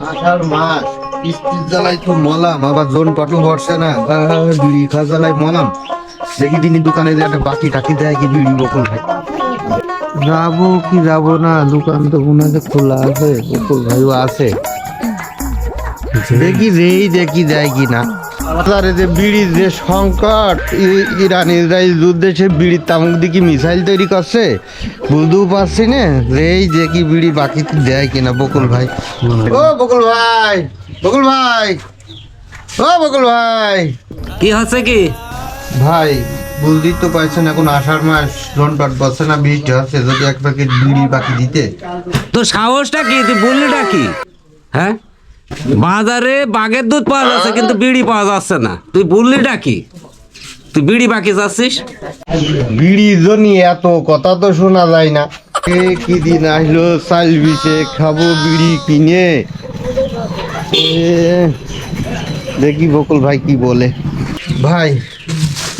আষাঢ় মাস কিস্তির জ্বালাই তো মলাম, আবার জোন পাটু বসছে না, বিড়ি খাওয়া জ্বালাই মলাম। দেখি তিনি দোকানে যে একটা বাকি টাকি দেয় কি বিড়ি বকুল ভাই। যাবো কি যাবো না, দোকান তো মনে হয় খোলা আছে, বকুল ভাইও আছে। দেখি দেখি দেয় কি না। তারে যে বিড়ির যে সংকট, ইরান ইসরায়েল যুদ্ধে সে বিড়ির তামুক দিকে মিসাইল তৈরি করছে, বুঝতেও পারছি না যে কি বিড়ি বাকি দেয় কিনা। বকুল ভাই, ও বকুল ভাই, বকুল ভাই, ও বকুল ভাই, কি হচ্ছে কি ভাই বুঝতেই তো পারছেন এখন আষাঢ় মাস, রনপাট বসে না, বৃষ্টি হচ্ছে, যদি এক প্যাকেট বিড়ি বাকি দিতে। তো সাহসটা কি, তুই বললিটা কি? হ্যাঁ, বাজারে বাঘের দুধ পাওয়া যাচ্ছে কিন্তু বিড়ি পাওয়া যাচ্ছে না, তুই বললিটা কি? তুই বিড়ি বাকি যাচ্ছিস? বিড়ি জনি এত কথা তো শোনা যায় না। কি দিন আসলো, চাল বিছে খাবো বিড়ি কিনে। দেখি বকুল ভাই কি বলে। ভাই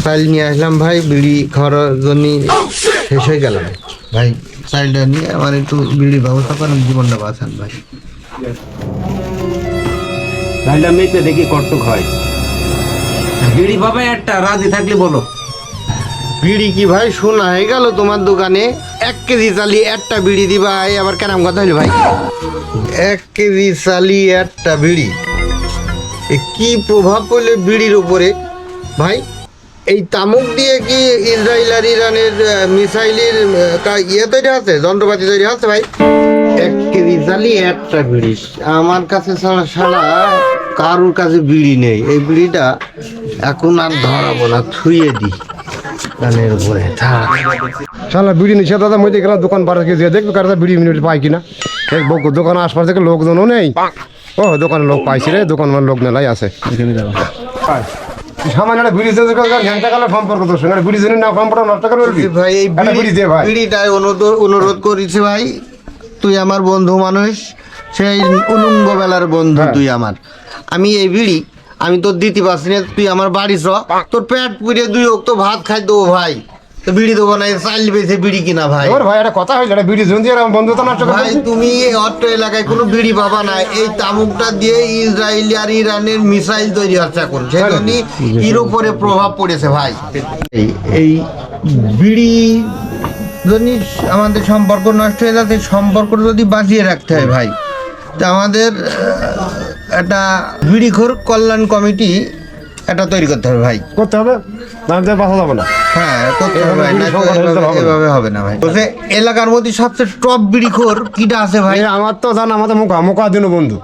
চাল নিয়ে আসলাম ভাই, বিড়ি খাওয়ার জন্য শেষ হয়ে গেলাম ভাই। চালটা নিয়ে আমার একটু বিড়ির ব্যবস্থা করেন, জীবনটা বাঁচান ভাই। চালটা মেপে দেখি কটুক হয়। বিড়ি পাবে একটা, রাজি থাকলে বলো। বিড়ি কি ভাই শোনা হয়ে গেল তোমার দোকানে? 1 কেজি চালি একটা বিড়ি দিবা, এই আবার কেরাম কথা হইলো ভাই। 1 কেজি চালি একটা বিড়ি, কি প্রভাব পড়লে বিড়ির উপরে ভাই? এই তামুক দিয়ে কি ইসরায়েল আর ইরানের মিসাইলের ইয়ে তৈরি আছে, যন্ত্রপাতি তৈরি আছে ভাই? 1 কেজি চালি একটা বিড়ি, আমার কাছে ছাড়া কারোর কাছে বিড়ি নেই। এই বিড়িটা এখন আর ধরাবো না, থুয়ে দিই কানের উপরে থাক। শালা বিড়ি নিচে দাদা মধ্যে গেলাম দোকান পাড়ে গিয়ে দেখবো কারো বিড়ি মিনিট পাই কিনা। দোকান আশপাশ থেকে লোকজনও নেই। ও দোকানে লোক পাইছি রে, দোকান লোক মেলাই আছে। সামান্য একটা বিড়ি ঘন্টা গেলে সম্পর্ক তোর সঙ্গে বিড়ি জন্য না সম্পর্ক নষ্ট করে ভাই। এই বিড়ি দিয়ে ভাই, বিড়িটাই অনুরোধ করেছি ভাই, তুই আমার বন্ধু মানুষ, সেই উলঙ্গ বেলার বন্ধু তুই আমার। আমি এই বিড়ি আমি তোর দিতে পারছি না, তুই আমার বাড়ি চ, তোর পেট পুড়ে 2 অক্ত ভাত খাই দেবো ভাই। তো বিড়ি দেবো না, চাল বেছে বিড়ি কিনা ভাই। ভাই একটা কথা হয়েছে, বিড়ি জন্য বন্ধু তো নষ্ট ভাই। তুমি অত্র এলাকায় কোনো বিড়ি পাবা না, এই তামুকটা দিয়ে ইসরায়েল আর ইরানের মিসাইল তৈরি হচ্ছে এখন, সেজন্য এর উপরে প্রভাব পড়েছে ভাই। এই বিড়ি যদি আমাদের সম্পর্ক নষ্ট হয়ে যাচ্ছে, সম্পর্ক যদি বাঁচিয়ে রাখতে হয় ভাই, তা আমাদের একটা বিড়িখোর কল্যাণ কমিটি এটা তৈরি করতে হবে ভাই। করতে হবে, বাঁচা যাবে না। হ্যাঁ করতে হবে ভাই, এভাবে হবে না ভাই। বলছে এলাকার মধ্যে সবচেয়ে টপ বিড়িখোর কিটা আছে ভাই? আমার তো জান, আমাদের মুখা দিন বন্ধু।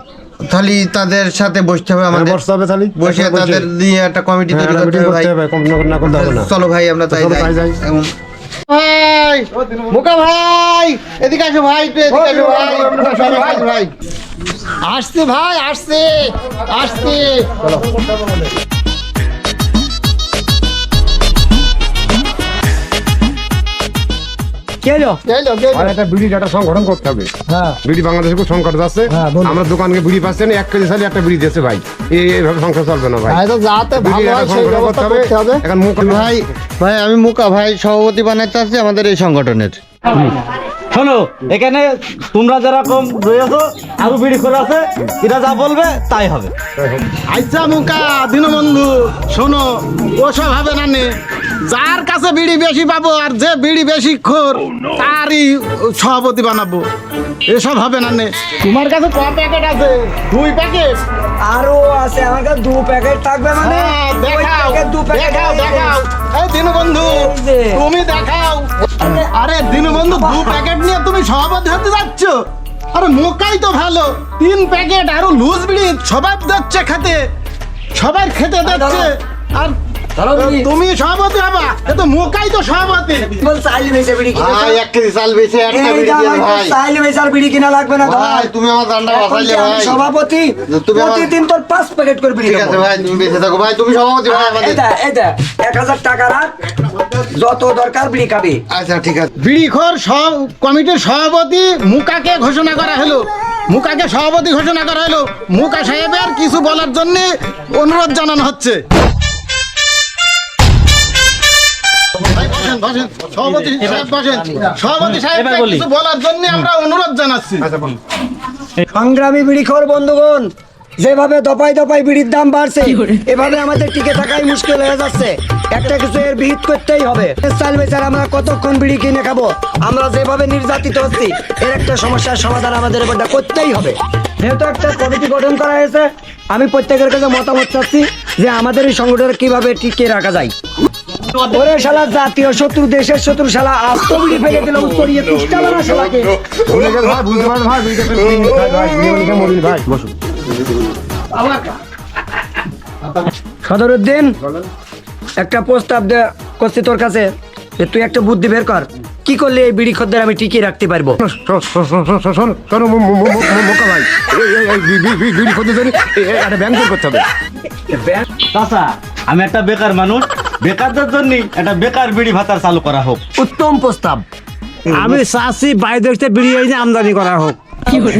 তাহলে তাদের সাথে বসতে হবে আমাদের, বসতে হবে তাহলে, বসে তাদের দিয়ে একটা কমিটি তৈরি করতে হবে ভাই। না করতে হবে না। চলো ভাই আমরা তাই যাই। ভাই মুকা ভাই এদিকে আসো ভাই, এদিকে আসো ভাই। ভাই আসছে ভাই, আসছে আসছে। বিড়ি একটা সংগঠন করতে হবে। বিড়ি বাংলাদেশে খুব সংকট আছে, আমরা দোকানকে বিড়ি পাচ্ছি না, 1 কেজি চালি একটা বিড়ি দিয়েছে ভাই। এইভাবে সংসার চলবে না ভাই। এখন ভাই ভাই আমি মুকা ভাই সভাপতি বানাইতে আসছি আমাদের এই সংগঠনের। শোনো, এখানে তোমরা যেরকম রয়েছো আরো বিড়ি করে আছে, এটা যা বলবে তাই হবে। আচ্ছা মুকা দীনবন্ধু শোনো, ওসব হবে না নে। যার কাছে বিড়ি বেশি পাবো আর যে বিড়ি বেশি খোর তারই সভাপতি বানাবো, এসব হবে না নে। তোমার কাছে ক প্যাকেট আছে? 2 প্যাকেট? আরো আছে আমার কাছে 2 প্যাকেট থাকবে মানে। দেখাও দেখাও দেখাও। এই দীনবন্ধু তুমি দেখাও। আরে দীনবন্ধু 2 প্যাকেট নিয়ে তুমি সভাপতি হতে যাচ্ছ? আরে মোকাই তো ভালো, 3 প্যাকেট আরো লুজ বিড়ি সবাই যাচ্ছে খেতে, সবাই খেতে যাচ্ছে, আর তুমি সভাপতি হবা? এ তো মোকাই তো সভাপতি। বল চাইলে বেচে বিড়ি কিনা ভাই 1 কেজি চাল বেচে একটা বিড়ি দিয়ে ভাই। চাইলে বেচার বিড়ি কিনা লাগবে না ভাই, তুমি আমার জানটা বাঁচাইলে ভাই। সভাপতি তুমি প্রতিদিন তোর 5 প্যাকেট করে বিড়ি। ঠিক আছে ভাই, তুমি বেঁচে থাকো ভাই, তুমি সভাপতি ভাই আমাদের। এটা 1000 টাকা রাখ, যত দরকার বিড়ি খাবি। আচ্ছা ঠিক আছে। বিড়িখোর সব কমিটির সভাপতি মুকাকে ঘোষণা করা হলো, মুকাকে সভাপতি ঘোষণা করা হলো। মুকা সাহেবের কিছু বলার জন্য অনুরোধ জানানো হচ্ছে। বসেন সভাপতি সাহেব, বসেন সভাপতি সাহেব, কিছু বলার জন্য আমরা অনুরোধ জানাচ্ছি। সংগ্রামী বিড়িখোর বন্ধুগণ, যেভাবে দপায় দপায় বিড়ির দাম বাড়ছে, এভাবে আমাদের টিকে থাকাই মুশকিল হয়ে যাচ্ছে। একটা কিছু এর বিহিত করতেই হবে। চাল বেচার আমরা কতক্ষণ বিড়ি কিনে খাবো? আমরা যেভাবে নির্যাতিত হচ্ছি, এর একটা সমস্যার সমাধান আমাদের এবারটা করতেই হবে। যেহেতু একটা কমিটি গঠন করা হয়েছে, আমি প্রত্যেকের কাছে মতামত চাচ্ছি যে আমাদের এই সংগঠনটা কিভাবে টিকিয়ে রাখা যায়। ওরে শালা জাতীয় শত্রু, দেশের শত্রু শালা, আস্ত বিড়ি ফেলে দিল উত্তরিয়ে তুষ্টালো না শালাকে। ভুলে গেছে ভাই, বুঝতে পারেন ভাই, বিড়িটা একটু বিড়ি খাই ভাই, বিড়ি অনেকে মরিন ভাই, বসুন। সদরুদ্দিন, একটা প্রস্তাব করছি তোর কাছে, যে তুই একটা বুদ্ধি বের কর, কি করলে এই বিড়ি খদ্দের আমি টিকিয়ে রাখতে পারবো। শোনো মোকা ভাই, বিড়ি খোঁজে জানি একটা ব্যাংক করতে হবে। চাচা, আমি একটা বেকার মানুষ, বেকারদের জন্য একটা বেকার বিড়ি ভাতার চালু করা হোক। উত্তম প্রস্তাব। আমি চাচ্ছি বাইরে থেকে বিড়ি এনে আমদানি করা হোক।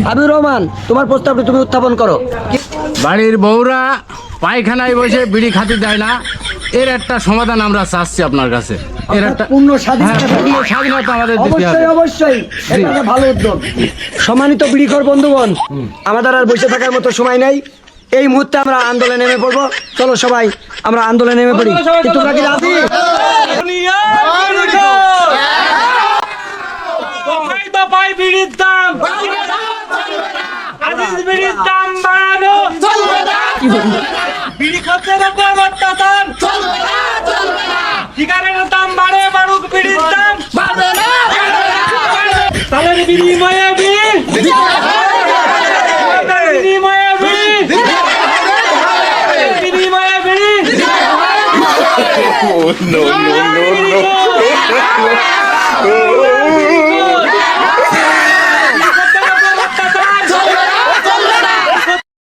হাবিবুর রহমান, তোমার প্রস্তাবটা তুমি উত্থাপন করো। বাড়ির বউরা পায়খানায় বসে বিড়ি খাতে দেয় না, এর একটা সমাধান আমরা চাচ্ছি আপনার কাছে। এর একটা পূর্ণ স্বাধীনতা হ্যাঁ, পূর্ণ স্বাধীনতা আমাদের দিতে হবে। অবশ্যই অবশ্যই, এটা একটা ভালো উদ্যোগ। সম্মানিত বিড়িখোর বন্ধুগণ, আমাদের আর বসে থাকার মতো সময় নাই। এই মুহূর্তে আমরা আন্দোলনে নেমে পড়বো। চলো সবাই আমরা আন্দোলনে নেমে পড়ি। কি তোমরা কি রাজি? বিড়ির দাম, বিড়ির দাম বাড়ানো, বিড়ি খদ্দের উপর অত্যাচার, সিগারেটের দাম বাড়ুক, বিড়ির দাম তাদের বিনিময়ে বিড়ি, বিনিময়ে বিড়ি, বিনিময়ে বিড়ি।